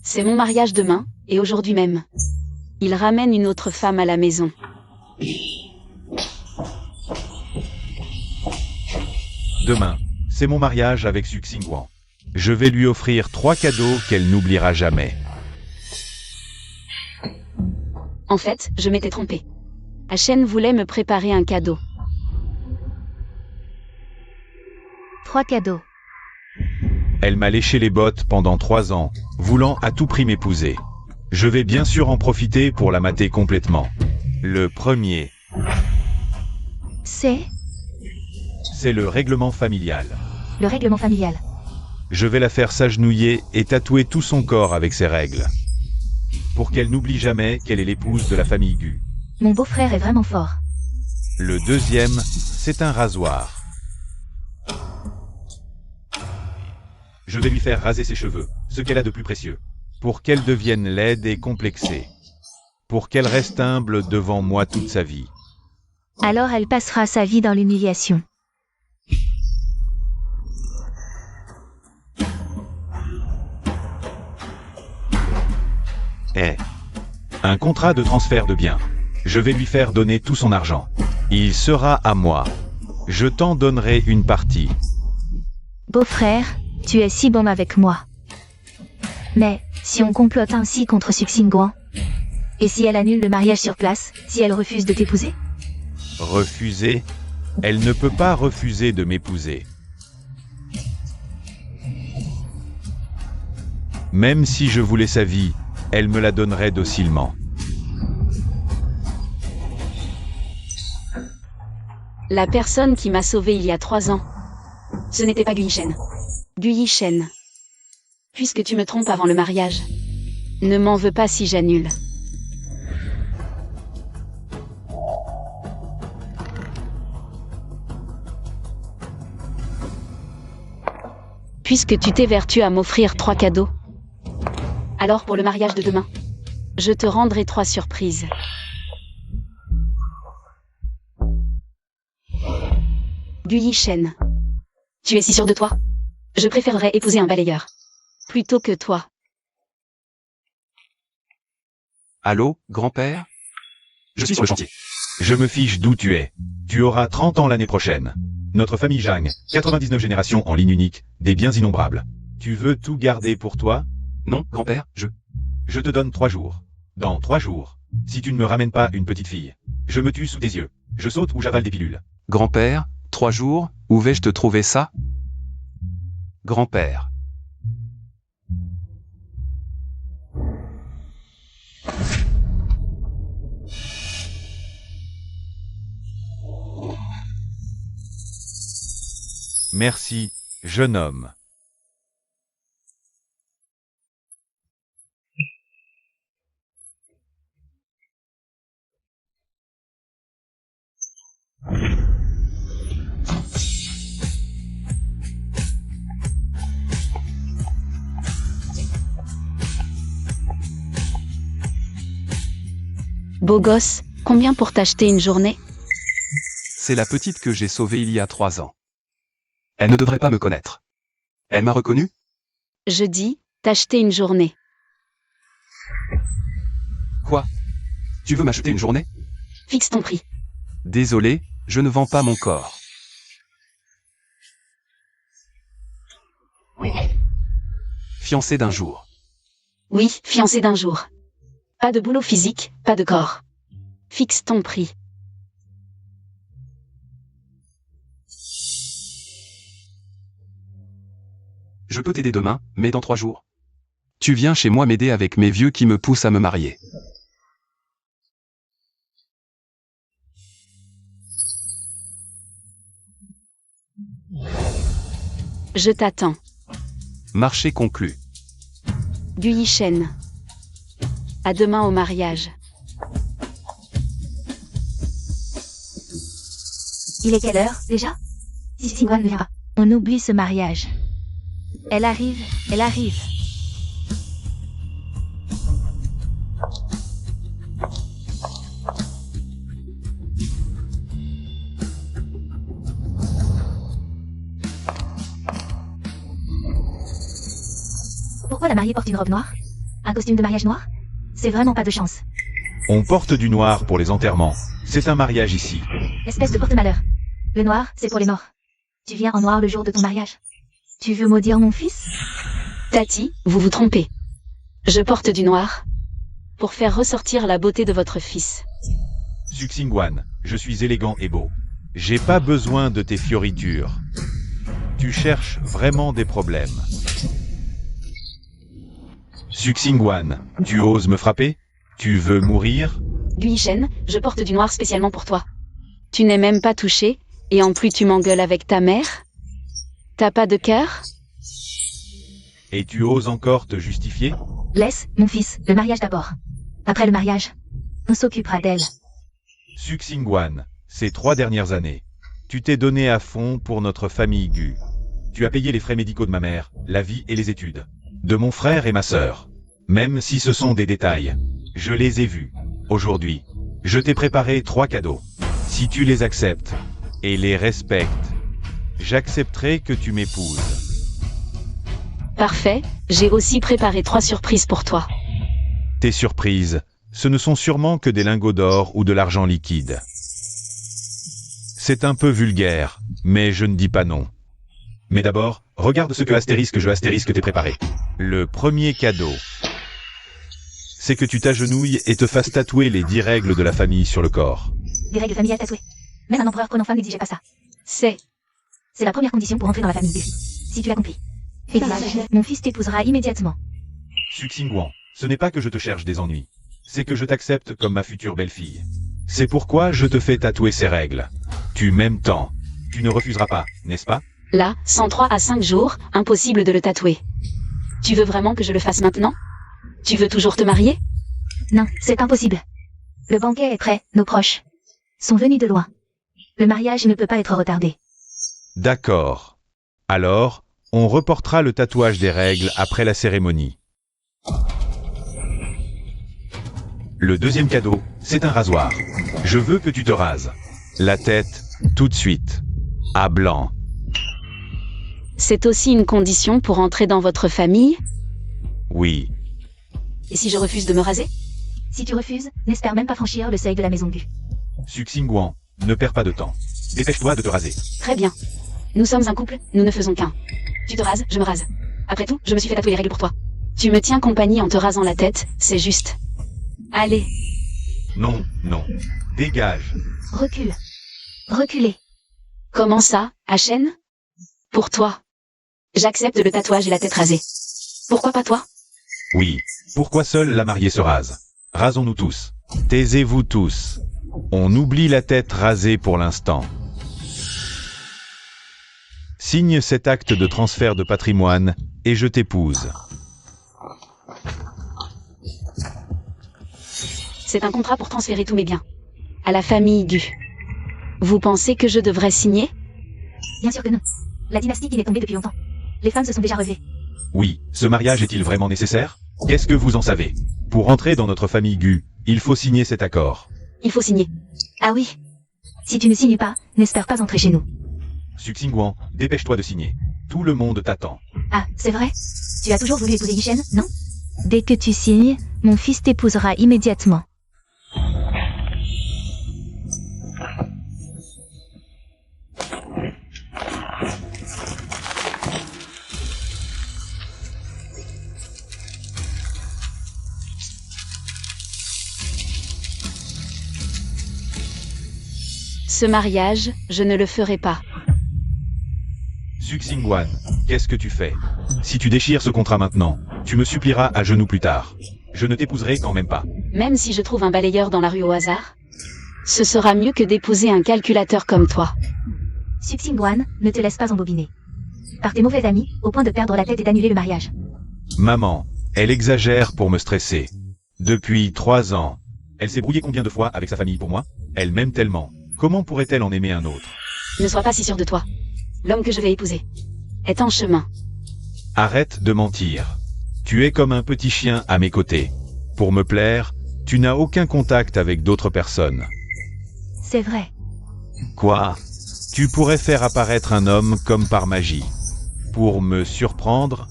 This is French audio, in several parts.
C'est mon mariage demain, et aujourd'hui même. Il ramène une autre femme à la maison. Demain, c'est mon mariage avec Su Xingguang. Je vais lui offrir 3 cadeaux qu'elle n'oubliera jamais. En fait, je m'étais trompée. Shen voulait me préparer un cadeau. 3 cadeaux. Elle m'a léché les bottes pendant 3 ans, voulant à tout prix m'épouser. Je vais bien sûr en profiter pour la mater complètement. Le premier, C'est c'est le règlement familial. le règlement familial. Je vais la faire s'agenouiller et tatouer tout son corps avec ses règles. Pour qu'elle n'oublie jamais qu'elle est l'épouse de la famille Gu. Mon beau-frère est vraiment fort. Le deuxième, c'est un rasoir. Je vais lui faire raser ses cheveux, ce qu'elle a de plus précieux. Pour qu'elle devienne laide et complexée. Pour qu'elle reste humble devant moi toute sa vie. Alors elle passera sa vie dans l'humiliation. Un contrat de transfert de biens. Je vais lui faire donner tout son argent. Il sera à moi. Je t'en donnerai une partie. Beau-frère, tu es si bon avec moi. Mais, si on complote ainsi contre Su Xingguang, et si elle annule le mariage sur place, si elle refuse de t'épouser? Refuser? Elle ne peut pas refuser de m'épouser. Même si je voulais sa vie, elle me la donnerait docilement. La personne qui m'a sauvée il y a 3 ans. Ce n'était pas Gu Yishen. Gu Yishen. Puisque tu me trompes avant le mariage. Ne m'en veux pas si j'annule. Puisque tu t'évertues à m'offrir 3 cadeaux. Alors pour le mariage de demain, je te rendrai 3 surprises. Gu Yishen. Tu es si sûr de toi? Je préférerais épouser un balayeur. Plutôt que toi. Allô, grand-père? Je suis sur le chantier. Je me fiche d'où tu es. Tu auras 30 ans l'année prochaine. Notre famille Zhang, 99 générations en ligne unique, des biens innombrables. Tu veux tout garder pour toi? Non, grand-père, Je te donne 3 jours. Dans 3 jours, si tu ne me ramènes pas une petite fille, je me tue sous tes yeux. Je saute ou j'avale des pilules. Grand-père, 3 jours, où vais-je te trouver ça? Grand-père. Merci, jeune homme. Beau gosse, combien pour t'acheter une journée? C'est la petite que j'ai sauvée il y a 3 ans. Elle ne devrait pas me connaître. Elle m'a reconnu? Je dis, t'acheter une journée. Quoi? Tu veux m'acheter une journée? Fixe ton prix. Désolé, je ne vends pas mon corps. Fiancé d'un jour. Oui, fiancé d'un jour. Pas de boulot physique, pas de corps. Fixe ton prix. Je peux t'aider demain, mais dans 3 jours. Tu viens chez moi m'aider avec mes vieux qui me poussent à me marier. Je t'attends. Marché conclu. Gu Yishen. À demain au mariage. Il est quelle heure, déjà? Si Xingguang verra. On oublie ce mariage. Elle arrive, elle arrive. Pourquoi la mariée porte une robe noire? Un costume de mariage noir? C'est vraiment pas de chance. On porte du noir pour les enterrements. C'est un mariage ici. Espèce de porte-malheur. Le noir, c'est pour les morts. Tu viens en noir le jour de ton mariage. Tu veux maudire mon fils? Tati, vous vous trompez. Je porte du noir pour faire ressortir la beauté de votre fils. Suxingwan, je suis élégant et beau. J'ai pas besoin de tes fioritures. Tu cherches vraiment des problèmes. Suxingwan, tu oses me frapper? Tu veux mourir? Gu Yishen, je porte du noir spécialement pour toi. Tu n'es même pas touché, et en plus tu m'engueules avec ta mère? T'as pas de cœur? Et tu oses encore te justifier? Laisse, mon fils, le mariage d'abord. Après le mariage, on s'occupera d'elle. Suxingwan, ces 3 dernières années, tu t'es donné à fond pour notre famille Gu. Tu as payé les frais médicaux de ma mère, la vie et les études. De mon frère et ma sœur. Même si ce sont des détails. Je les ai vus. Aujourd'hui, je t'ai préparé 3 cadeaux. Si tu les acceptes, et les respectes, j'accepterai que tu m'épouses. Parfait, j'ai aussi préparé 3 surprises pour toi. Tes surprises, ce ne sont sûrement que des lingots d'or ou de l'argent liquide. C'est un peu vulgaire, mais je ne dis pas non. Mais d'abord, regarde ce que je t'ai préparé. Le premier cadeau, c'est que tu t'agenouilles et te fasses tatouer les 10 règles de la famille sur le corps. Des règles familiales tatouées. Même un empereur prenant femme n'exigeait pas ça. C'est la première condition pour entrer dans la famille Gu. Si tu l'accomplis. Exact. Mon fils t'épousera immédiatement. Suxingwan, ce n'est pas que je te cherche des ennuis. C'est que je t'accepte comme ma future belle-fille. C'est pourquoi je te fais tatouer ces règles. Tu m'aimes tant. Tu ne refuseras pas, n'est-ce pas? là, sans 3 à 5 jours, impossible de le tatouer. Tu veux vraiment que je le fasse maintenant? Tu veux toujours te marier? Non, c'est impossible. Le banquet est prêt, nos proches sont venus de loin. Le mariage ne peut pas être retardé. D'accord. Alors, on reportera le tatouage des règles après la cérémonie. Le deuxième cadeau, c'est un rasoir. Je veux que tu te rases. La tête, tout de suite. À blanc. C'est aussi une condition pour entrer dans votre famille? Oui. Et si je refuse de me raser? Si tu refuses, n'espère même pas franchir le seuil de la maison Gu. Suxingwan, ne perds pas de temps. Dépêche-toi de te raser. Très bien. Nous sommes un couple, nous ne faisons qu'un. Tu te rases, je me rase. Après tout, je me suis fait tatouer les règles pour toi. Tu me tiens compagnie en te rasant la tête, c'est juste. Allez. Non, non. Dégage. Recule. Reculez. Comment ça, Hachen? Pour toi. J'accepte le tatouage et la tête rasée. Pourquoi pas toi? Oui. Pourquoi seule la mariée se rase? Rasons-nous tous. Taisez-vous tous. On oublie la tête rasée pour l'instant. Signe cet acte de transfert de patrimoine et je t'épouse. C'est un contrat pour transférer tous mes biens. À la famille Gu. Vous pensez que je devrais signer? Bien sûr que non. La dynastie qui est tombée depuis longtemps. Les femmes se sont déjà relevées. Oui, ce mariage est-il vraiment nécessaire? Qu'est-ce que vous en savez? Pour entrer dans notre famille Gu, il faut signer cet accord. Il faut signer. Ah oui. Si tu ne signes pas, n'espère pas entrer chez nous. Suxingwan, dépêche-toi de signer. Tout le monde t'attend. Ah, c'est vrai? Tu as toujours voulu épouser Yishen, non? Dès que tu signes, mon fils t'épousera immédiatement. Ce mariage, je ne le ferai pas. Suxingwan, qu'est-ce que tu fais? Si tu déchires ce contrat maintenant, tu me supplieras à genoux plus tard. Je ne t'épouserai quand même pas. Même si je trouve un balayeur dans la rue au hasard? Ce sera mieux que d'épouser un calculateur comme toi. Suxingwan, ne te laisse pas embobiner. Par tes mauvais amis, au point de perdre la tête et d'annuler le mariage. Maman, elle exagère pour me stresser. Depuis 3 ans, elle s'est brouillée combien de fois avec sa famille pour moi? Elle m'aime tellement. Comment pourrait-elle en aimer un autre? Ne sois pas si sûr de toi. L'homme que je vais épouser est en chemin. Arrête de mentir. Tu es comme un petit chien à mes côtés. Pour me plaire, tu n'as aucun contact avec d'autres personnes. C'est vrai. Quoi? Tu pourrais faire apparaître un homme comme par magie. Pour me surprendre?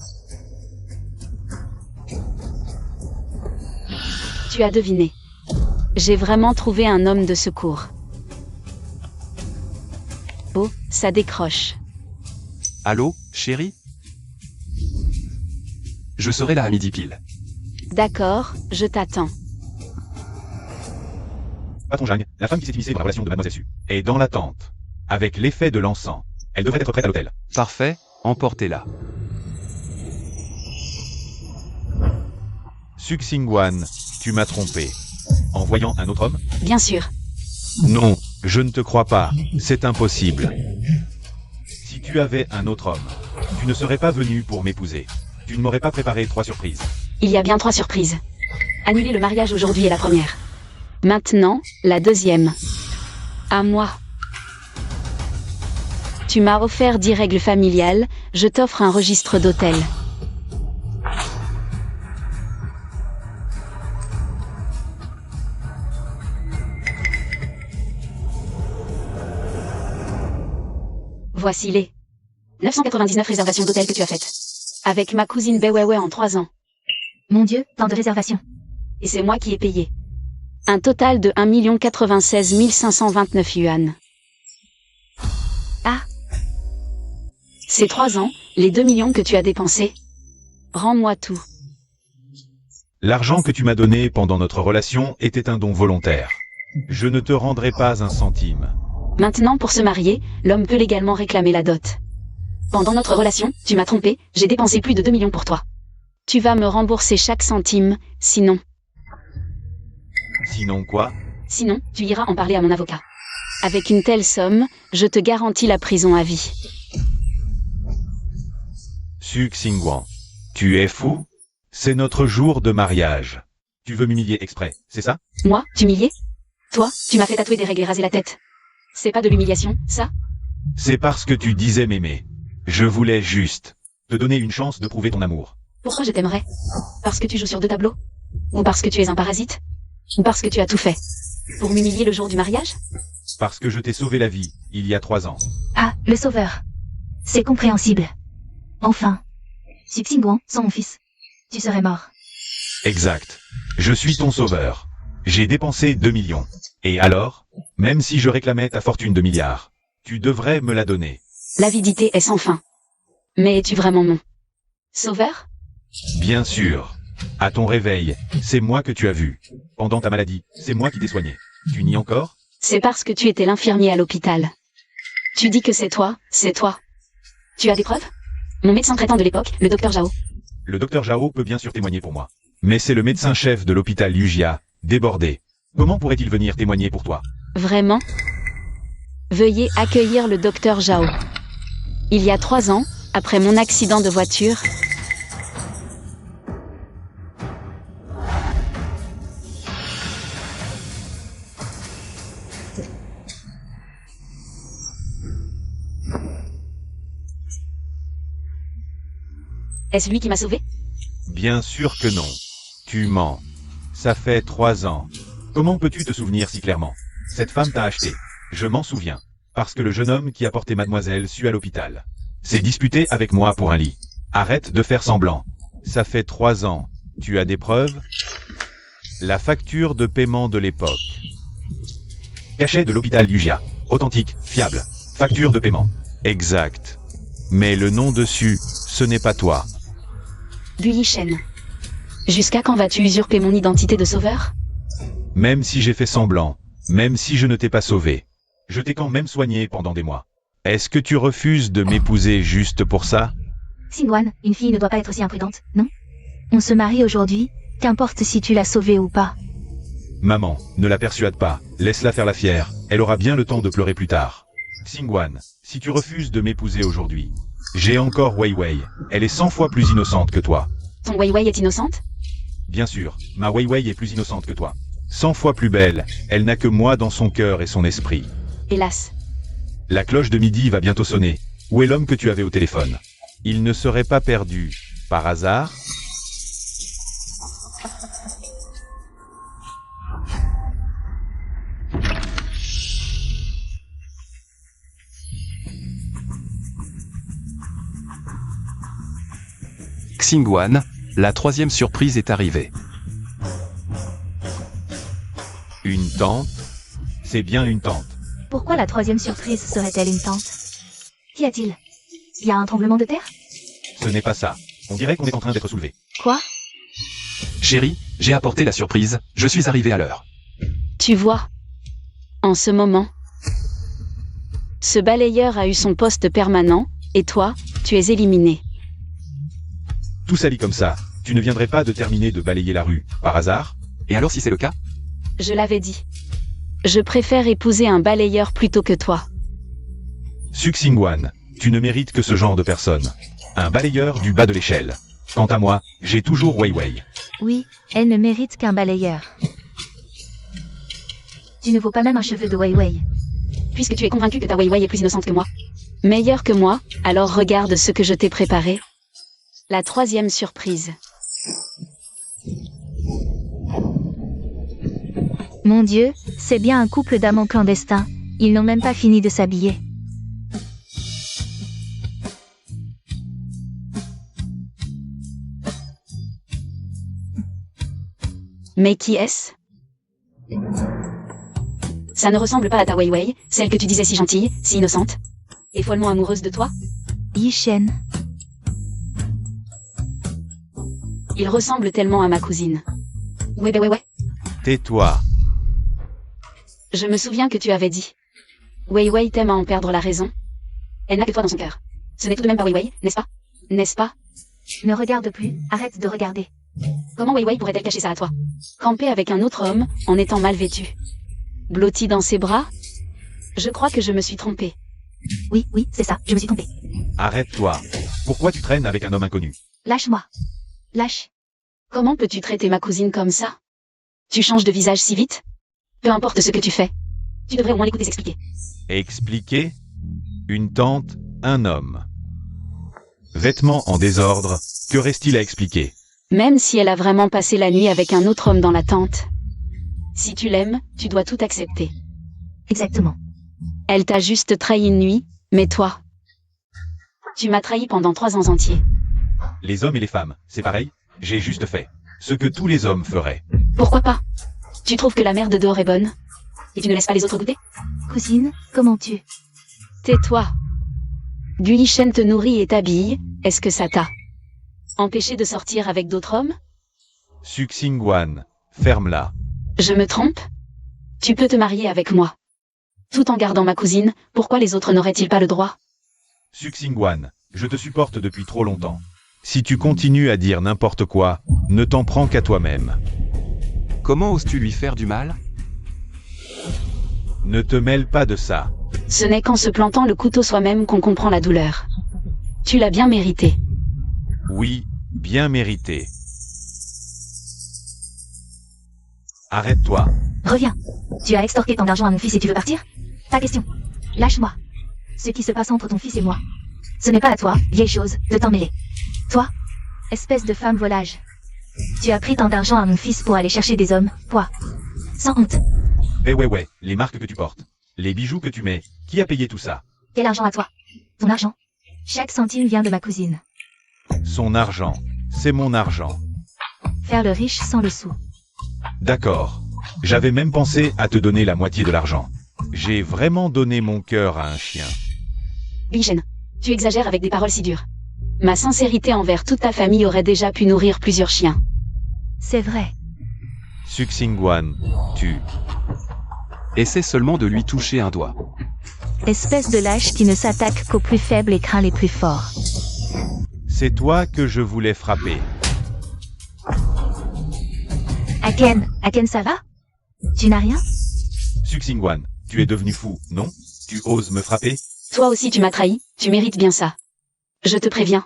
Tu as deviné. J'ai vraiment trouvé un homme de secours. Oh, ça décroche. Allô, chérie? Je serai là à midi pile. D'accord, je t'attends. Patron Jang, la femme qui s'est immiscée dans la relation de Mademoiselle Su, est dans l'attente. Avec l'effet de l'encens. Elle devrait être prête à l'hôtel. Parfait, emportez-la. Suxingwan, tu m'as trompé. En voyant un autre homme? Bien sûr. Non, je ne te crois pas. C'est impossible. Si tu avais un autre homme, tu ne serais pas venu pour m'épouser. Tu ne m'aurais pas préparé 3 surprises. Il y a bien 3 surprises. Annuler le mariage aujourd'hui est la première. Maintenant, la deuxième. À moi. Tu m'as offert 10 règles familiales, je t'offre un registre d'hôtel. Voici les 999 réservations d'hôtel que tu as faites. Avec ma cousine Bewewe en 3 ans. Mon Dieu, tant de réservations. Et c'est moi qui ai payé. Un total de 1 096 529 yuan. Ah. Ces 3 ans, les 2 millions que tu as dépensés. Rends-moi tout. L'argent que tu m'as donné pendant notre relation était un don volontaire. Je ne te rendrai pas un centime. Maintenant pour se marier, l'homme peut légalement réclamer la dot. Pendant notre relation, tu m'as trompé, j'ai dépensé plus de 2 millions pour toi. Tu vas me rembourser chaque centime, sinon... Sinon quoi? Sinon, tu iras en parler à mon avocat. Avec une telle somme, je te garantis la prison à vie. Suxingwan, tu es fou? C'est notre jour de mariage. Tu veux m'humilier exprès, c'est ça? Moi, t'humilier? Toi, tu m'as fait tatouer des règles et raser la tête. C'est pas de l'humiliation, ça? C'est parce que tu disais m'aimer. Je voulais juste te donner une chance de prouver ton amour. Pourquoi je t'aimerais? Parce que tu joues sur 2 tableaux? Ou parce que tu es un parasite? Ou parce que tu as tout fait? Pour m'humilier le jour du mariage? Parce que je t'ai sauvé la vie, il y a 3 ans. Ah, le sauveur. C'est compréhensible. Enfin. Suxingwan, sans mon fils. Tu serais mort. Exact. Je suis ton sauveur. J'ai dépensé 2 millions. Et alors? Même si je réclamais ta fortune de milliards, tu devrais me la donner. L'avidité est sans fin. Mais es-tu vraiment mon sauveur? Bien sûr. À ton réveil, c'est moi que tu as vu. Pendant ta maladie, c'est moi qui t'ai soigné. Tu nies encore? C'est parce que tu étais l'infirmier à l'hôpital. Tu dis que c'est toi, c'est toi. Tu as des preuves? Mon médecin traitant de l'époque, le docteur Zhao. Le docteur Zhao peut bien sûr témoigner pour moi. Mais c'est le médecin-chef de l'hôpital Yujia, débordé. Comment pourrait-il venir témoigner pour toi? Vraiment? Veuillez accueillir le docteur Zhao. Il y a 3 ans, après mon accident de voiture, est-ce lui qui m'a sauvé? Bien sûr que non. Tu mens. Ça fait 3 ans. Comment peux-tu te souvenir si clairement? Cette femme t'a acheté. Je m'en souviens. Parce que le jeune homme qui a porté Mademoiselle Su à l'hôpital s'est disputé avec moi pour un lit. Arrête de faire semblant. Ça fait 3 ans. Tu as des preuves? La facture de paiement de l'époque. Cachet de l'hôpital Yujia. Authentique, fiable. Facture de paiement. Exact. Mais le nom dessus, ce n'est pas toi. Gu Yishen. Jusqu'à quand vas-tu usurper mon identité de sauveur? Même si j'ai fait semblant, même si je ne t'ai pas sauvé, je t'ai quand même soigné pendant des mois. Est-ce que tu refuses de m'épouser juste pour ça? Xingwan, une fille ne doit pas être si imprudente, non? On se marie aujourd'hui, qu'importe si tu l'as sauvée ou pas. Maman, ne la persuade pas, laisse-la faire la fière, elle aura bien le temps de pleurer plus tard. Xingwan, si tu refuses de m'épouser aujourd'hui, j'ai encore Wei Wei, elle est 100 fois plus innocente que toi. Ton Wei Wei est innocente? Bien sûr, ma Wei Wei est plus innocente que toi. 100 fois plus belle, elle n'a que moi dans son cœur et son esprit. Hélas. La cloche de midi va bientôt sonner. Où est l'homme que tu avais au téléphone? Il ne serait pas perdu, par hasard? Xingwan, la 3e surprise est arrivée. tante? C'est bien une tante. Pourquoi la troisième surprise serait-elle une tente? Qu'y a-t-il? Y a un tremblement de terre? Ce n'est pas ça. On dirait qu'on est en train d'être soulevé. Quoi? Chérie, j'ai apporté la surprise, je suis arrivé à l'heure. Tu vois. En ce moment, ce balayeur a eu son poste permanent, et toi, tu es éliminé. Tout sali comme ça, tu ne viendrais pas de terminer de balayer la rue, par hasard? Et alors si c'est le cas? Je l'avais dit. Je préfère épouser un balayeur plutôt que toi. Suxingwan, tu ne mérites que ce genre de personne. Un balayeur du bas de l'échelle. Quant à moi, j'ai toujours Wei Wei. Oui, elle ne mérite qu'un balayeur. Tu ne vaux pas même un cheveu de Wei Wei. Puisque tu es convaincu que ta Wei Wei est plus innocente que moi. Meilleure que moi, alors regarde ce que je t'ai préparé. La troisième surprise. Mon Dieu, c'est bien un couple d'amants clandestins. Ils n'ont même pas fini de s'habiller. Mais qui est-ce? Ça ne ressemble pas à ta Wei Wei, celle que tu disais si gentille, si innocente. Et follement amoureuse de toi? Yi Shen. Il ressemble tellement à ma cousine. Ouais. Tais-toi. Je me souviens que tu avais dit. Wei Wei t'aime à en perdre la raison. Elle n'a que toi dans son cœur. Ce n'est tout de même pas Wei Wei, n'est-ce pas? N'est-ce pas? Ne regarde plus, arrête de regarder. Comment Wei Wei pourrait-elle cacher ça à toi? Camper avec un autre homme, en étant mal vêtu. Blotti dans ses bras? Je crois que je me suis trompée. Oui, c'est ça, je me suis trompée. Arrête-toi. Pourquoi tu traînes avec un homme inconnu? Lâche-moi. Lâche. Comment peux-tu traiter ma cousine comme ça? Tu changes de visage si vite? Peu importe ce que tu fais. Tu devrais au moins l'écouter s'expliquer. Expliquer? Une tante, un homme. Vêtements en désordre, que reste-t-il à expliquer? Même si elle a vraiment passé la nuit avec un autre homme dans la tente. Si tu l'aimes, tu dois tout accepter. Exactement. Elle t'a juste trahi une nuit, mais toi, tu m'as trahi pendant 3 ans entiers. Les hommes et les femmes, c'est pareil? J'ai juste fait ce que tous les hommes feraient. Pourquoi pas? Tu trouves que la merde dehors est bonne? Et tu ne laisses pas les autres goûter? Cousine, comment tu... Tais-toi. Du Yi Shen te nourrit et t'habille, est-ce que ça t'a empêché de sortir avec d'autres hommes? Suxingwan, ferme-la. Je me trompe? Tu peux te marier avec moi. Tout en gardant ma cousine, pourquoi les autres n'auraient-ils pas le droit? Suxingwan, je te supporte depuis trop longtemps. Si tu continues à dire n'importe quoi, ne t'en prends qu'à toi-même. Comment oses-tu lui faire du mal? Ne te mêle pas de ça. Ce n'est qu'en se plantant le couteau soi-même qu'on comprend la douleur. Tu l'as bien mérité. Oui, bien mérité. Arrête-toi. Reviens. Tu as extorqué tant d'argent à mon fils et tu veux partir? Pas question. Lâche-moi. Ce qui se passe entre ton fils et moi. Ce n'est pas à toi, vieille chose, de t'en mêler. Toi, espèce de femme volage. Tu as pris tant d'argent à mon fils pour aller chercher des hommes, quoi. Sans honte. Ouais, les marques que tu portes. Les bijoux que tu mets. Qui a payé tout ça? Quel argent à toi? Ton argent. Chaque centime vient de ma cousine. Son argent. C'est mon argent. Faire le riche sans le sou. D'accord. J'avais même pensé à te donner la moitié de l'argent. J'ai vraiment donné mon cœur à un chien. Yi Shen, tu exagères avec des paroles si dures. Ma sincérité envers toute ta famille aurait déjà pu nourrir plusieurs chiens. C'est vrai. Suxingwan, tu... Essaie seulement de lui toucher un doigt. Espèce de lâche qui ne s'attaque qu'aux plus faibles et craint les plus forts. C'est toi que je voulais frapper. Aken, ça va? Tu n'as rien? Suxingwan, tu es devenu fou, non? Tu oses me frapper? Toi aussi tu m'as trahi, tu mérites bien ça. Je te préviens.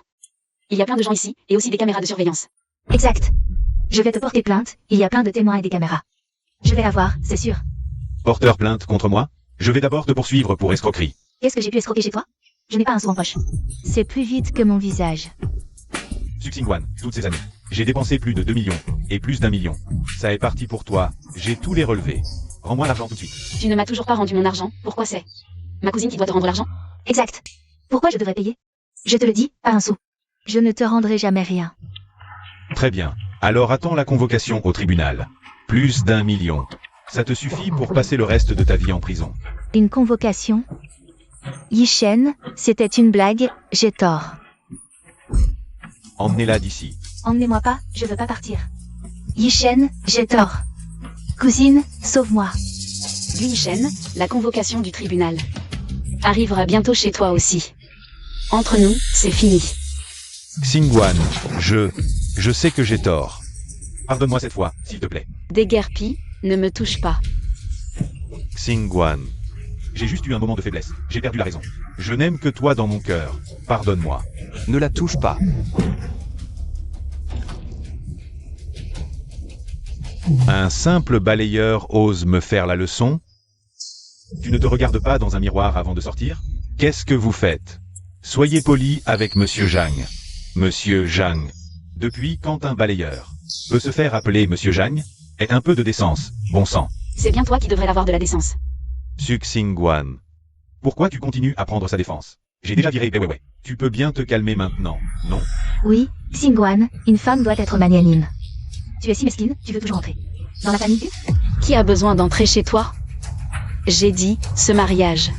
Il y a plein de gens ici, et aussi des caméras de surveillance. Exact. Je vais te porter plainte, il y a plein de témoins et des caméras. Je vais la voir, c'est sûr. Porteur plainte contre moi? Je vais d'abord te poursuivre pour escroquerie. Qu'est-ce que j'ai pu escroquer chez toi? Je n'ai pas un sou en poche. C'est plus vite que mon visage. Suxingwan, toutes ces années, j'ai dépensé plus de 2 millions, et plus d'1 million. Ça est parti pour toi, j'ai tous les relevés. Rends-moi l'argent tout de suite. Tu ne m'as toujours pas rendu mon argent, pourquoi c'est ma cousine qui doit te rendre l'argent? Exact. Pourquoi je devrais payer? Je te le dis, pas un sou. Je ne te rendrai jamais rien. Très bien. Alors attends la convocation au tribunal. Plus d'1 million. Ça te suffit pour passer le reste de ta vie en prison. Une convocation. Yi-Shen, c'était une blague, j'ai tort. Emmenez-la d'ici. Emmenez-moi pas, je veux pas partir. Yi-Shen, j'ai tort. Cousine, sauve-moi. Gu Yishen, la convocation du tribunal arrivera bientôt chez toi aussi. Entre nous, c'est fini. Xingguan, je sais que j'ai tort. Pardonne-moi cette fois, s'il te plaît. Déguerpi, ne me touche pas. Xingguan. J'ai juste eu un moment de faiblesse. J'ai perdu la raison. Je n'aime que toi dans mon cœur. Pardonne-moi. Ne la touche pas. Un simple balayeur ose me faire la leçon? Tu ne te regardes pas dans un miroir avant de sortir? Qu'est-ce que vous faites? Soyez poli avec Monsieur Zhang. Monsieur Zhang. Depuis quand un balayeur peut se faire appeler Monsieur Zhang? Aie un peu de décence, bon sang. C'est bien toi qui devrais avoir de la décence. Xingguan. Pourquoi tu continues à prendre sa défense? J'ai déjà viré Weiwei. Tu peux bien te calmer maintenant, non? Oui, Xingguan, une femme doit être magnanime. Tu es si mesquine, tu veux toujours entrer. Dans la famille Gu? Qui a besoin d'entrer chez toi? J'ai dit, ce mariage.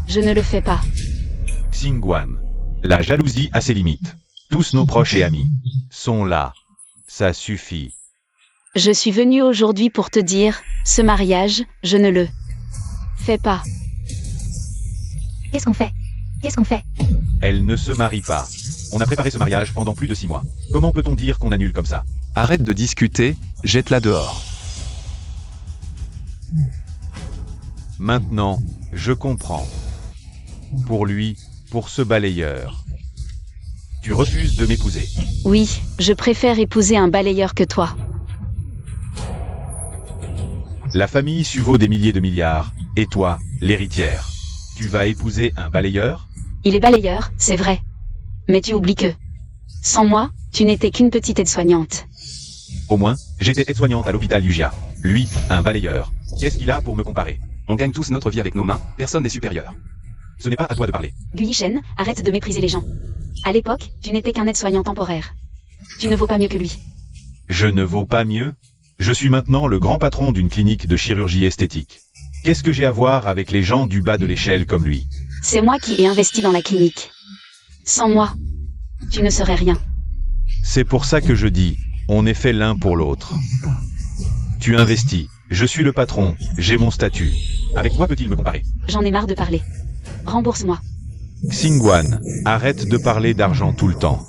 Je ne le fais pas. Xingguan. La jalousie a ses limites. Tous nos proches et amis sont là. Ça suffit. Je suis venue aujourd'hui pour te dire, ce mariage, je ne le fais pas. Qu'est-ce qu'on fait? Qu'est-ce qu'on fait? Elle ne se marie pas. On a préparé ce mariage pendant plus de 6 mois. Comment peut-on dire qu'on annule comme ça? Arrête de discuter, jette-la dehors. Maintenant, je comprends. Pour lui, pour ce balayeur. Tu refuses de m'épouser. Oui, je préfère épouser un balayeur que toi. La famille vaut des milliers de milliards, et toi, l'héritière. Tu vas épouser un balayeur? Il est balayeur, c'est vrai. Mais tu oublies que, sans moi, tu n'étais qu'une petite aide-soignante. Au moins, j'étais aide-soignante à l'hôpital Yujia. Lui, un balayeur. Qu'est-ce qu'il a pour me comparer? On gagne tous notre vie avec nos mains, personne n'est supérieur. Ce n'est pas à toi de parler. Gu Yishen, arrête de mépriser les gens. À l'époque, tu n'étais qu'un aide-soignant temporaire. Tu ne vaux pas mieux que lui. Je ne vaux pas mieux? Je suis maintenant le grand patron d'une clinique de chirurgie esthétique. Qu'est-ce que j'ai à voir avec les gens du bas de l'échelle comme lui? C'est moi qui ai investi dans la clinique. Sans moi, tu ne serais rien. C'est pour ça que je dis, on est fait l'un pour l'autre. Tu investis, je suis le patron, j'ai mon statut. Avec quoi peut-il me comparer? J'en ai marre de parler. Rembourse-moi. Xingguan, arrête de parler d'argent tout le temps.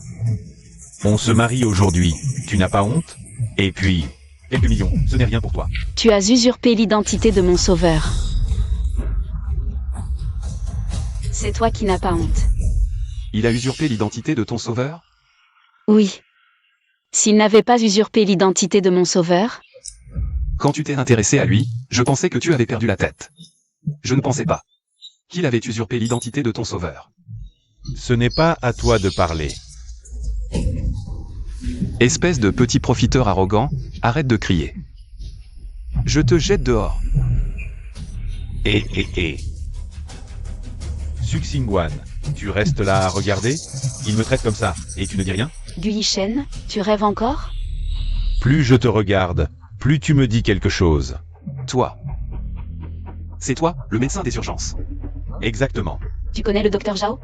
On se marie aujourd'hui, tu n'as pas honte? Et puis, quelques millions, ce n'est rien pour toi. Tu as usurpé l'identité de mon sauveur. C'est toi qui n'as pas honte. Il a usurpé l'identité de ton sauveur? Oui. S'il n'avait pas usurpé l'identité de mon sauveur, Quand tu t'es intéressé à lui, je pensais que tu avais perdu la tête. Je ne pensais pas qu'il avait usurpé l'identité de ton sauveur. Ce n'est pas à toi de parler. Espèce de petit profiteur arrogant, arrête de crier. Je te jette dehors. Xingguan, tu restes là à regarder? Il me traite comme ça, et tu ne dis rien? Gu Yishen, tu rêves encore? Plus je te regarde, plus tu me dis quelque chose. Toi. C'est toi, le médecin des urgences. Exactement. Tu connais le docteur Zhao?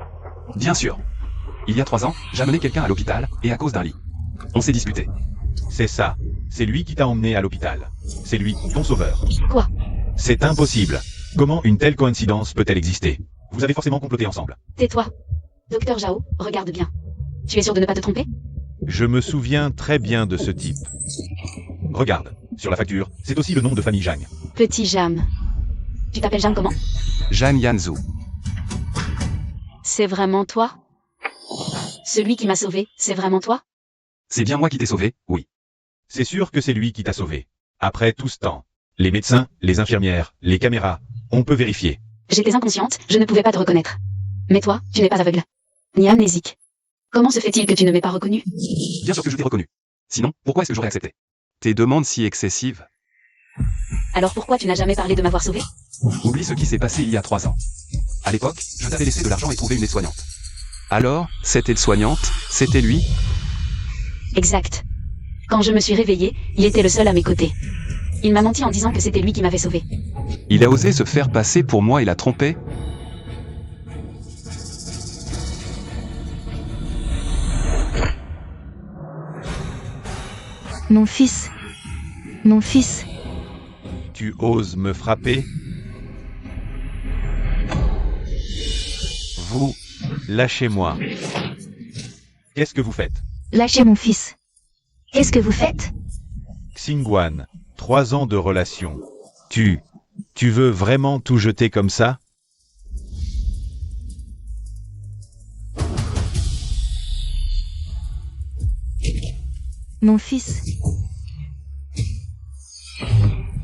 Bien sûr. Il y a 3 ans, j'ai amené quelqu'un à l'hôpital, et à cause d'un lit. On s'est disputé. C'est ça. C'est lui qui t'a emmené à l'hôpital. C'est lui, ton sauveur. Quoi? C'est impossible. Comment une telle coïncidence peut-elle exister? Vous avez forcément comploté ensemble. Tais-toi. Docteur Zhao, regarde bien. Tu es sûr de ne pas te tromper? Je me souviens très bien de ce type. Regarde, sur la facture, c'est aussi le nom de famille Zhang. Petit Jam. Tu t'appelles Jam comment? Jeanne Yanzhou. C'est vraiment toi? Celui qui m'a sauvé, c'est vraiment toi? C'est bien moi qui t'ai sauvé, oui. C'est sûr que c'est lui qui t'a sauvé. Après tout ce temps, les médecins, les infirmières, les caméras, on peut vérifier. J'étais inconsciente, je ne pouvais pas te reconnaître. Mais toi, tu n'es pas aveugle. Ni amnésique. Comment se fait-il que tu ne m'aies pas reconnu? Bien sûr que je t'ai reconnu. Sinon, pourquoi est-ce que j'aurais accepté? Tes demandes si excessives. Alors pourquoi tu n'as jamais parlé de m'avoir sauvé? Oublie ce qui s'est passé il y a 3 ans. À l'époque, je t'avais laissé de l'argent et trouvé une aide-soignante. Alors, cette aide-soignante, c'était lui? Exact. Quand je me suis réveillée, il était le seul à mes côtés. Il m'a menti en disant que c'était lui qui m'avait sauvé. Il a osé se faire passer pour moi et l'a trompé? Mon fils. Mon fils. Tu oses me frapper? Vous, lâchez-moi. Qu'est-ce que vous faites? Lâchez mon fils. Qu'est-ce que vous faites? Xingguan, 3 ans de relation. Tu veux vraiment tout jeter comme ça? Mon fils.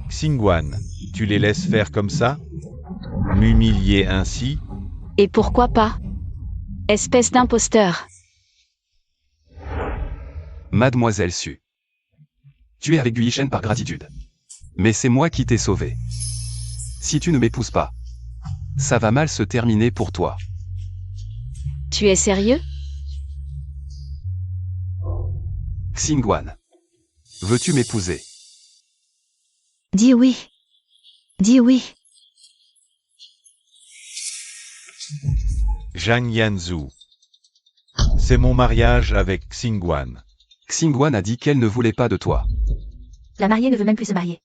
Xingguan, tu les laisses faire comme ça? M'humilier ainsi? Et pourquoi pas? Espèce d'imposteur. Mademoiselle Su. Tu es avec Gu Yishen par gratitude. Mais c'est moi qui t'ai sauvé. Si tu ne m'épouses pas, ça va mal se terminer pour toi. Tu es sérieux? Xingguan. Veux-tu m'épouser? Dis oui. Dis oui. Zhang Yanzhu. C'est mon mariage avec Xingguan. Xingguan a dit qu'elle ne voulait pas de toi. La mariée ne veut même plus se marier.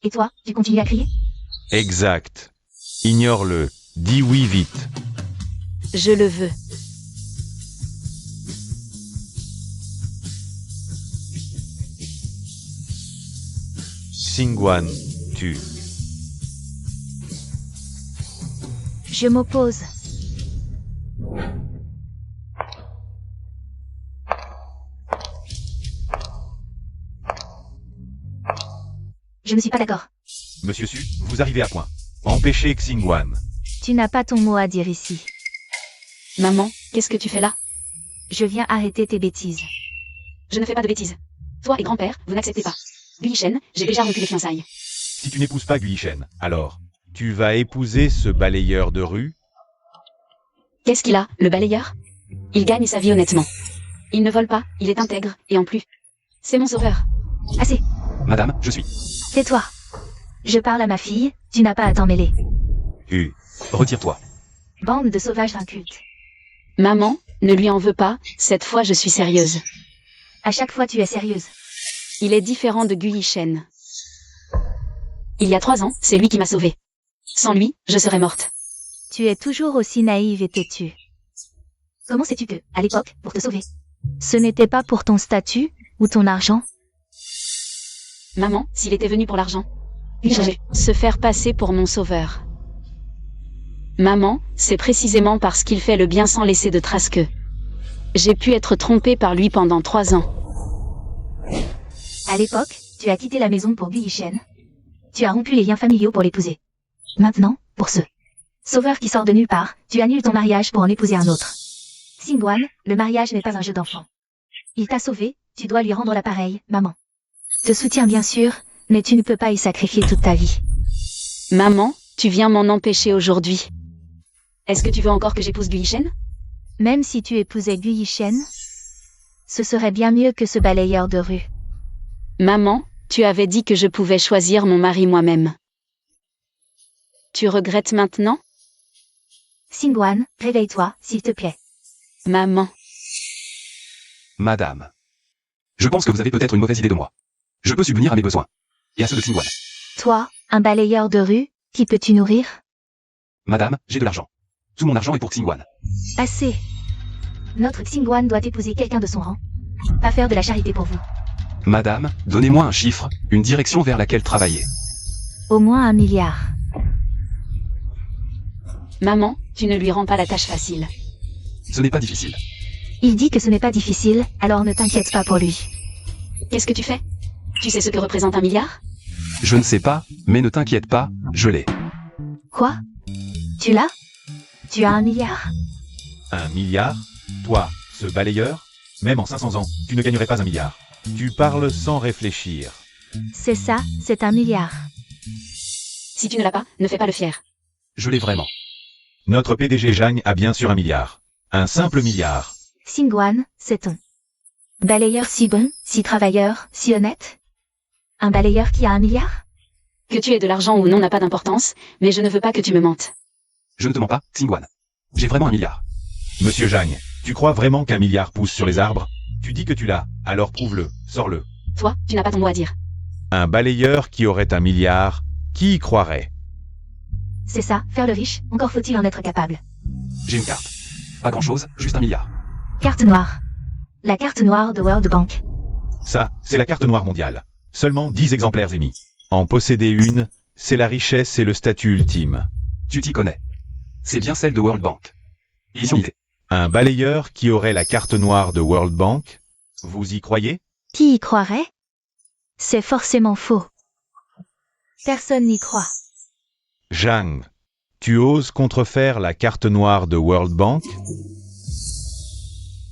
Et toi, tu continues à crier? Exact. Ignore-le. Dis oui vite. Je le veux. Xingguan, tu. Je m'oppose. Je ne suis pas d'accord. Monsieur Su, vous arrivez à point. Empêchez Xingguan. Tu n'as pas ton mot à dire ici. Maman, qu'est-ce que tu fais là? Je viens arrêter tes bêtises. Je ne fais pas de bêtises. Toi et grand-père, vous n'acceptez pas. Gu Yishen, j'ai déjà rompu les fiançailles. Si tu n'épouses pas Gu Yishen, alors, tu vas épouser ce balayeur de rue? Qu'est-ce qu'il a, le balayeur? Il gagne sa vie honnêtement. Il ne vole pas, il est intègre, et en plus, c'est mon sauveur. Assez. Madame, je suis. Tais-toi. Je parle à ma fille, tu n'as pas à t'en mêler. Retire-toi. Bande de sauvages incultes. Maman, ne lui en veux pas, cette fois je suis sérieuse. À chaque fois tu es sérieuse. Il est différent de Gu Yishen. Il y a 3 ans, c'est lui qui m'a sauvée. Sans lui, je serais morte. Tu es toujours aussi naïve et têtue. Comment sais-tu que, à l'époque, pour te sauver, ce n'était pas pour ton statut, ou ton argent? Maman, s'il était venu pour l'argent, il cherchait se faire passer pour mon sauveur. Maman, c'est précisément parce qu'il fait le bien sans laisser de traces que j'ai pu être trompée par lui pendant 3 ans. À l'époque, tu as quitté la maison pour Gu Yishen. Tu as rompu les liens familiaux pour l'épouser. Maintenant, pour ce sauveur qui sort de nulle part, tu annules ton mariage pour en épouser un autre. Xingguan, le mariage n'est pas un jeu d'enfant. Il t'a sauvé, tu dois lui rendre l'appareil, maman. Te soutiens bien sûr, mais tu ne peux pas y sacrifier toute ta vie. Maman, tu viens m'en empêcher aujourd'hui. Est-ce que tu veux encore que j'épouse Gu Yishen? Même si tu épousais Gu Yishen, ce serait bien mieux que ce balayeur de rue. Maman, tu avais dit que je pouvais choisir mon mari moi-même. Tu regrettes maintenant? Xingguan, réveille-toi, s'il te plaît. Maman. Madame. Je pense que vous avez peut-être une mauvaise idée de moi. Je peux subvenir à mes besoins. Et à ceux de Xingguan. Toi, un balayeur de rue, qui peux-tu nourrir? Madame, j'ai de l'argent. Tout mon argent est pour Xingguan. Assez. Notre Xingguan doit épouser quelqu'un de son rang. Pas faire de la charité pour vous. Madame, donnez-moi un chiffre, une direction vers laquelle travailler. Au moins 1 milliard. Maman, tu ne lui rends pas la tâche facile. Ce n'est pas difficile. Il dit que ce n'est pas difficile, alors ne t'inquiète pas pour lui. Qu'est-ce que tu fais? Tu sais ce que représente 1 milliard? Je ne sais pas, mais ne t'inquiète pas, je l'ai. Quoi? Tu l'as? Tu as 1 milliard. 1 milliard? Toi, ce balayeur? Même en 500 ans, tu ne gagnerais pas 1 milliard. Tu parles sans réfléchir. C'est ça, c'est 1 milliard. Si tu ne l'as pas, ne fais pas le fier. Je l'ai vraiment. Notre PDG Zhang a bien sûr 1 milliard. Un simple milliard. Xingguan, c'est ton balayeur si bon, si travailleur, si honnête? Un balayeur qui a 1 milliard? Que tu aies de l'argent ou non n'a pas d'importance, mais je ne veux pas que tu me mentes. Je ne te mens pas, Xingguan. J'ai vraiment 1 milliard. Monsieur Zhang, tu crois vraiment qu'1 milliard pousse sur les arbres? Tu dis que tu l'as, alors prouve-le, sors-le. Toi, tu n'as pas ton mot à dire. Un balayeur qui aurait 1 milliard, qui y croirait? C'est ça, faire le riche, encore faut-il en être capable. J'ai une carte. Pas grand-chose, juste 1 milliard. Carte noire. La carte noire de World Bank. Ça, c'est la carte noire mondiale. Seulement 10 exemplaires émis. En posséder une, c'est la richesse et le statut ultime. Tu t'y connais. C'est bien celle de World Bank. Illimité. Un balayeur qui aurait la carte noire de World Bank, vous y croyez? Qui y croirait? C'est forcément faux. Personne n'y croit. Zhang, tu oses contrefaire la carte noire de World Bank?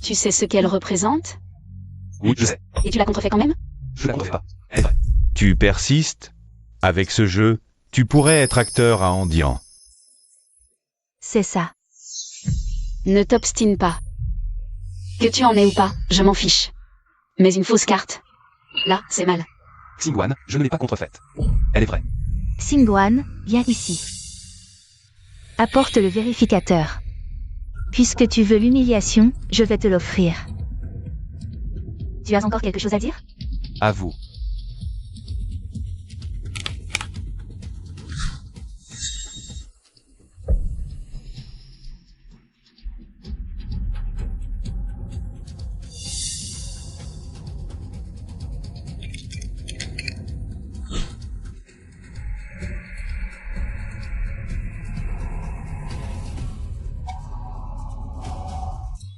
Tu sais ce qu'elle représente? Oui, je sais. Et tu la contrefais quand même? Je la contrefais pas. Elle est vraie. Tu persistes? Avec ce jeu, tu pourrais être acteur à Andian. C'est ça. Ne t'obstine pas. Que tu en aies ou pas, je m'en fiche. Mais une fausse carte. Là, c'est mal. Xingguan, je ne l'ai pas contrefaite. Elle est vraie. Xingguan, viens ici. Apporte le vérificateur. Puisque tu veux l'humiliation, je vais te l'offrir. Tu as encore quelque chose à dire? À vous.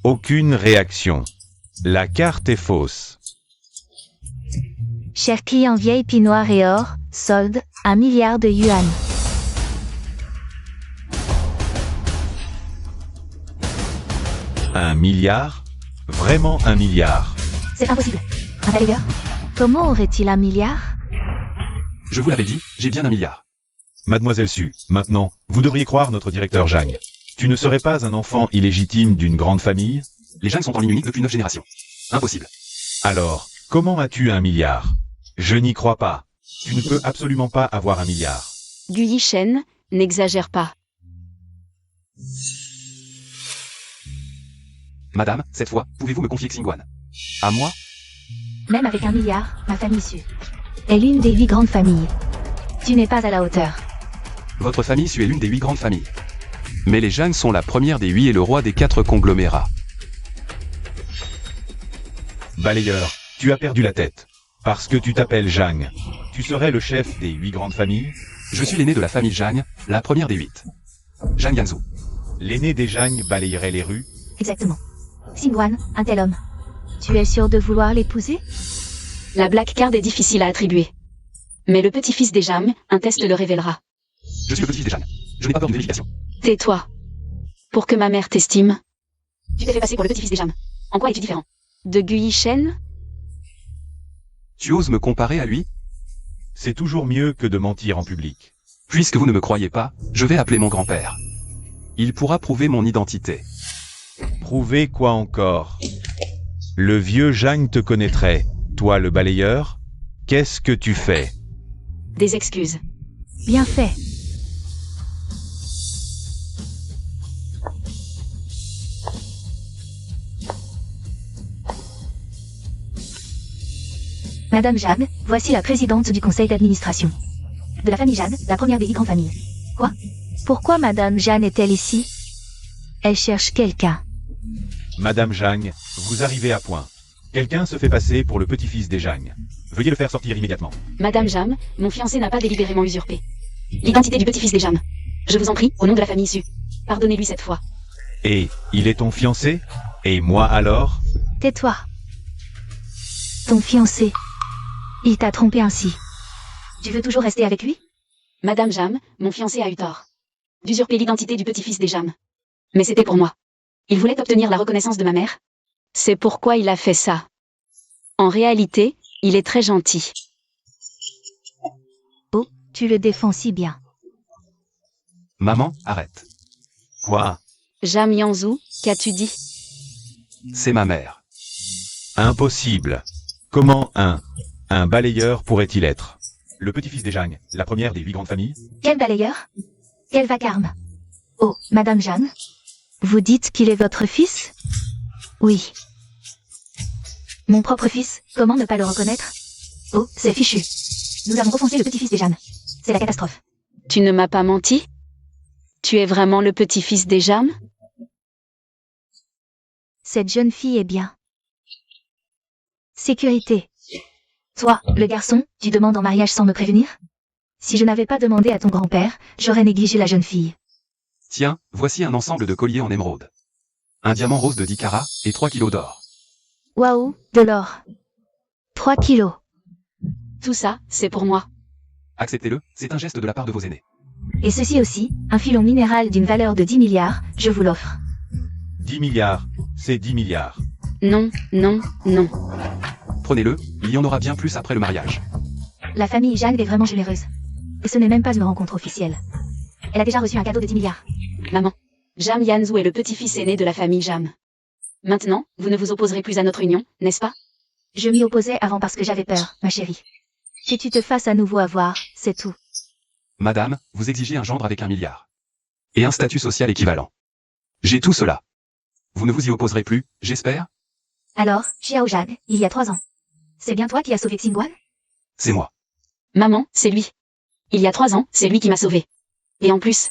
Aucune réaction. La carte est fausse. Cher client VIP noir et or, solde, 1 milliard de yuan. Un milliard? Vraiment 1 milliard? C'est impossible. Un balayeur? Comment aurait-il 1 milliard? Je vous l'avais dit, j'ai bien 1 milliard. Mademoiselle Su, maintenant, vous devriez croire notre directeur Zhang. Tu ne serais pas un enfant illégitime d'une grande famille? Les Zhang sont en ligne unique depuis 9 générations. Impossible. Alors, comment as-tu 1 milliard? Je n'y crois pas. Tu ne peux absolument pas avoir 1 milliard. Gu Yishen, n'exagère pas. Madame, cette fois, pouvez-vous me confier Xingguan? À moi? Même avec 1 milliard, ma famille Su est l'une des 8 grandes familles. Tu n'es pas à la hauteur. Votre famille Su est l'une des 8 grandes familles. Mais les Zhang sont la première des 8 et le roi des 4 conglomérats. Balayeur, tu as perdu la tête. Parce que tu t'appelles Zhang. Tu serais le chef des 8 grandes familles? Je suis l'aîné de la famille Zhang, la première des 8. Zhang Yanzu. L'aîné des Zhang balayerait les rues? Exactement. Xingguan, un tel homme. Tu es sûr de vouloir l'épouser? La black card est difficile à attribuer. Mais le petit-fils des Jam, un test le révélera. Je suis le petit-fils des Zhang. Je n'ai pas peur d'une vérification. Tais-toi. Pour que ma mère t'estime. Tu t'es fait passer pour le petit-fils des Jam. En quoi es-tu différent? De Gu Yishen? Tu oses me comparer à lui? C'est toujours mieux que de mentir en public. Puisque vous ne me croyez pas, je vais appeler mon grand-père. Il pourra prouver mon identité. Prouver quoi encore? Le vieux Zhang te connaîtrait. Toi le balayeur? Qu'est-ce que tu fais? Des excuses. Bien fait. Madame Jeanne, voici la présidente du conseil d'administration. De la famille Jeanne, la première des 8 grandes familles. Quoi? Pourquoi Madame Jeanne est-elle ici? Elle cherche quelqu'un. Madame Zhang, vous arrivez à point. Quelqu'un se fait passer pour le petit-fils des Zhang. Veuillez le faire sortir immédiatement. Madame Jam, mon fiancé n'a pas délibérément usurpé l'identité du petit-fils des Jam. Je vous en prie, au nom de la famille Su. Pardonnez-lui cette fois. Et, il est ton fiancé? Et moi alors? Tais-toi. Ton fiancé. Il t'a trompé ainsi. Tu veux toujours rester avec lui? Madame Jam, mon fiancé a eu tort d'usurper l'identité du petit-fils des Jam. Mais c'était pour moi. Il voulait obtenir la reconnaissance de ma mère. C'est pourquoi il a fait ça. En réalité, il est très gentil. Oh, tu le défends si bien. Maman, arrête. Quoi? Jam Yanzu, qu'as-tu dit? C'est ma mère. Impossible. Comment un balayeur pourrait-il être? Le petit-fils des Jang, la première des 8 grandes familles? Quel balayeur? Quel vacarme? Oh, Madame Jeanne? Vous dites qu'il est votre fils? Oui. Mon propre fils, comment ne pas le reconnaître? Oh, c'est fichu. Nous avons offensé le petit-fils des Jeanne. C'est la catastrophe. Tu ne m'as pas menti? Tu es vraiment le petit-fils des Jam? Cette jeune fille est bien. Sécurité. Toi, le garçon, tu demandes en mariage sans me prévenir? Si je n'avais pas demandé à ton grand-père, j'aurais négligé la jeune fille. Tiens, voici un ensemble de colliers en émeraude. Un diamant rose de 10 carats et 3 kilos d'or. Waouh, de l'or. 3 kilos. Tout ça, c'est pour moi. Acceptez-le, c'est un geste de la part de vos aînés. Et ceci aussi, un filon minéral d'une valeur de 10 milliards, je vous l'offre. 10 milliards, c'est 10 milliards. Non, non, non. Prenez-le, il y en aura bien plus après le mariage. La famille Jang est vraiment généreuse. Et ce n'est même pas une rencontre officielle. Elle a déjà reçu un cadeau de 10 milliards. Maman, Jam Yanzou est le petit-fils aîné de la famille Jam. Maintenant, vous ne vous opposerez plus à notre union, n'est-ce pas? Je m'y opposais avant parce que j'avais peur, ma chérie. Que tu te fasses à nouveau avoir, c'est tout. Madame, vous exigez un gendre avec 1 milliard. Et un statut social équivalent. J'ai tout cela. Vous ne vous y opposerez plus, j'espère? Alors, Xiao Jang, il y a 3 ans. C'est bien toi qui as sauvé Xingguan? C'est moi. Maman, c'est lui. Il y a 3 ans, c'est lui qui m'a sauvé. Et en plus,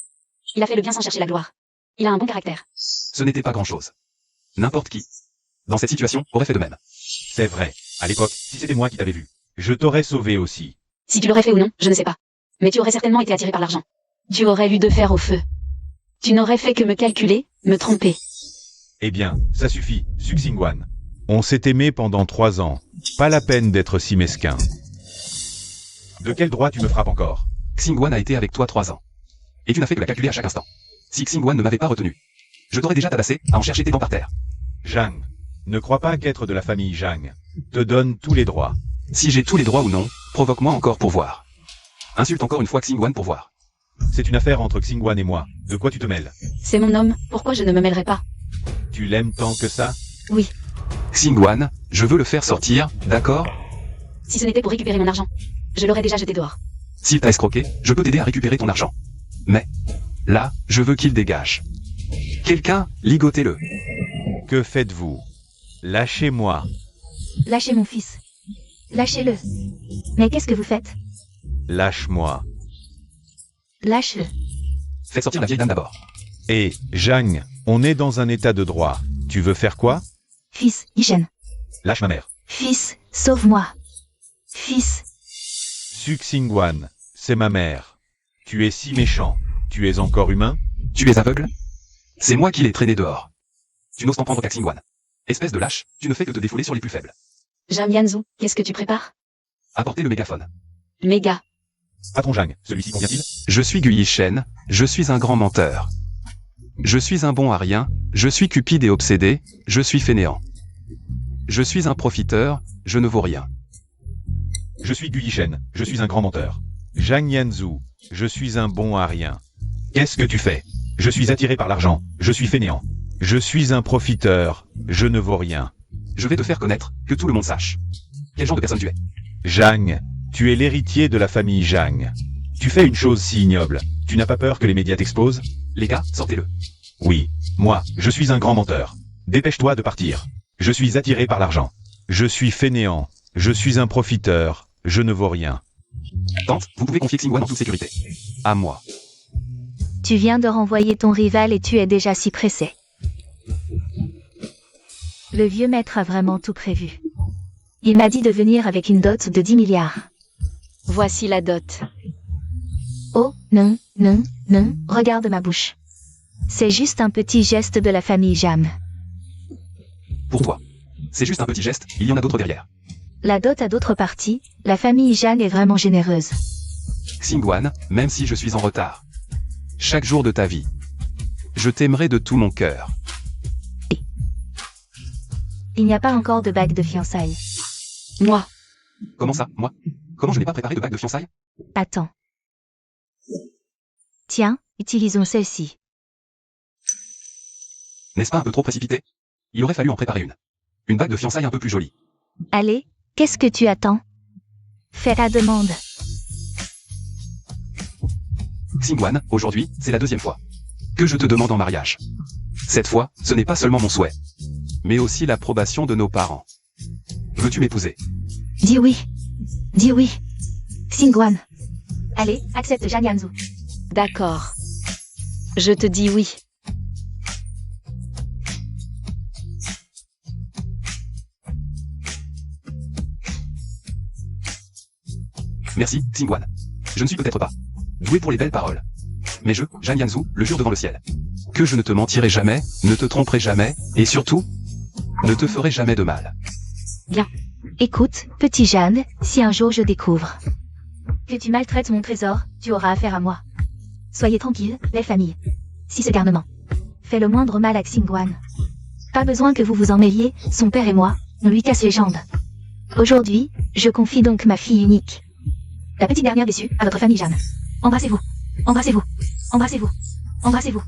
il a fait le bien sans chercher la gloire. Il a un bon caractère. Ce n'était pas grand-chose. N'importe qui, dans cette situation, aurait fait de même. C'est vrai. À l'époque, si c'était moi qui t'avais vu, je t'aurais sauvé aussi. Si tu l'aurais fait ou non, je ne sais pas. Mais tu aurais certainement été attiré par l'argent. Tu aurais eu de fer au feu. Tu n'aurais fait que me calculer, me tromper. Eh bien, ça suffit, Suxingwan. On s'est aimé pendant 3 ans. Pas la peine d'être si mesquin. De quel droit tu me frappes encore? Xingguan a été avec toi 3 ans. Et tu n'as fait que la calculer à chaque instant. Si Xingguan ne m'avait pas retenu, je t'aurais déjà tabassé à en chercher tes dents par terre. Jang, ne crois pas qu'être de la famille Jang te donne tous les droits. Si j'ai tous les droits ou non, provoque-moi encore pour voir. Insulte encore une fois Xingguan pour voir. C'est une affaire entre Xingguan et moi. De quoi tu te mêles? C'est mon homme, pourquoi je ne me mêlerai pas? Tu l'aimes tant que ça? Oui, Xingguan, je veux le faire sortir, d'accord? si ce n'était pour récupérer mon argent, je l'aurais déjà jeté dehors. S'il t'a escroqué, je peux t'aider à récupérer ton argent. Mais, là, je veux qu'il dégage. Quelqu'un, ligotez-le. Que faites-vous? Lâchez-moi. Lâchez mon fils. Lâchez-le. Mais qu'est-ce que vous faites? Lâche-moi. Lâche-le. Faites sortir la vieille dame d'abord. Et, Jang, on est dans un état de droit. Tu veux faire quoi? Fils, Yishen. Lâche ma mère. Fils, sauve-moi. Fils. Suxingwan, c'est ma mère. Tu es si méchant. Tu es encore humain? Tu es aveugle? C'est moi qui l'ai traîné dehors. Tu n'oses t'en prendre qu'à Xingguan. Espèce de lâche, tu ne fais que te défouler sur les plus faibles. Jam Yanzou, qu'est-ce que tu prépares? Apportez le mégaphone. Méga. Patron Jang, celui-ci convient-il? Je suis Gu Yishen, je suis un grand menteur. Je suis un bon à rien, je suis cupide et obsédé, je suis fainéant. Je suis un profiteur, je ne vaux rien. Je suis Gu Yishen, je suis un grand menteur. Jang Yanzou, je suis un bon à rien. Qu'est-ce que tu fais? Je suis attiré par l'argent, je suis fainéant. Je suis un profiteur, je ne vaux rien. Je vais te faire connaître, que tout le monde sache. Quel genre de personne tu es? Jang, tu es l'héritier de la famille Jang. Tu fais une chose si ignoble, tu n'as pas peur que les médias t'exposent? Les gars, sortez-le. Oui, moi, je suis un grand menteur. Dépêche-toi de partir. Je suis attiré par l'argent. Je suis fainéant, je suis un profiteur, je ne vaux rien. Tante, vous pouvez confier Xingguan en toute sécurité. À moi. Tu viens de renvoyer ton rival et tu es déjà si pressé. Le vieux maître a vraiment tout prévu. Il m'a dit de venir avec une dot de 10 milliards. Voici la dot. Oh, non, non, non, regarde ma bouche. C'est juste un petit geste de la famille Jam. Pour toi. C'est juste un petit geste, il y en a d'autres derrière. La dot a d'autres parties, la famille Jang est vraiment généreuse. Xingguan, même si je suis en retard. Chaque jour de ta vie. Je t'aimerai de tout mon cœur. Il n'y a pas encore de bague de fiançailles. Moi. Comment ça, moi? Comment je n'ai pas préparé de bague de fiançailles? Attends. Tiens, utilisons celle-ci. N'est-ce pas un peu trop précipité? Il aurait fallu en préparer une. Une bague de fiançailles un peu plus jolie. Allez, qu'est-ce que tu attends? Fais ta demande. Xingguan, aujourd'hui, c'est la deuxième fois que je te demande en mariage. Cette fois, ce n'est pas seulement mon souhait, mais aussi l'approbation de nos parents. Veux-tu m'épouser? Dis oui. Dis oui. Xingguan. Allez, accepte Zhang Yanzu. D'accord. Je te dis oui. Merci, Xingguan. Je ne suis peut-être pas doué pour les belles paroles. Mais je, Zhang Yanzu, le jure devant le ciel, que je ne te mentirai jamais, ne te tromperai jamais, et surtout, ne te ferai jamais de mal. Bien. Écoute, petit Jeanne, si un jour je découvre que tu maltraites mon trésor, tu auras affaire à moi. Soyez tranquilles, les familles. Si ce garnement fait le moindre mal à Xingguan, pas besoin que vous vous en mêliez, son père et moi, on lui casse les jambes. Aujourd'hui, je confie donc ma fille unique, la petite dernière déçue, à votre famille Jeanne. Embrassez-vous. Embrassez-vous. Embrassez-vous. Embrassez-vous.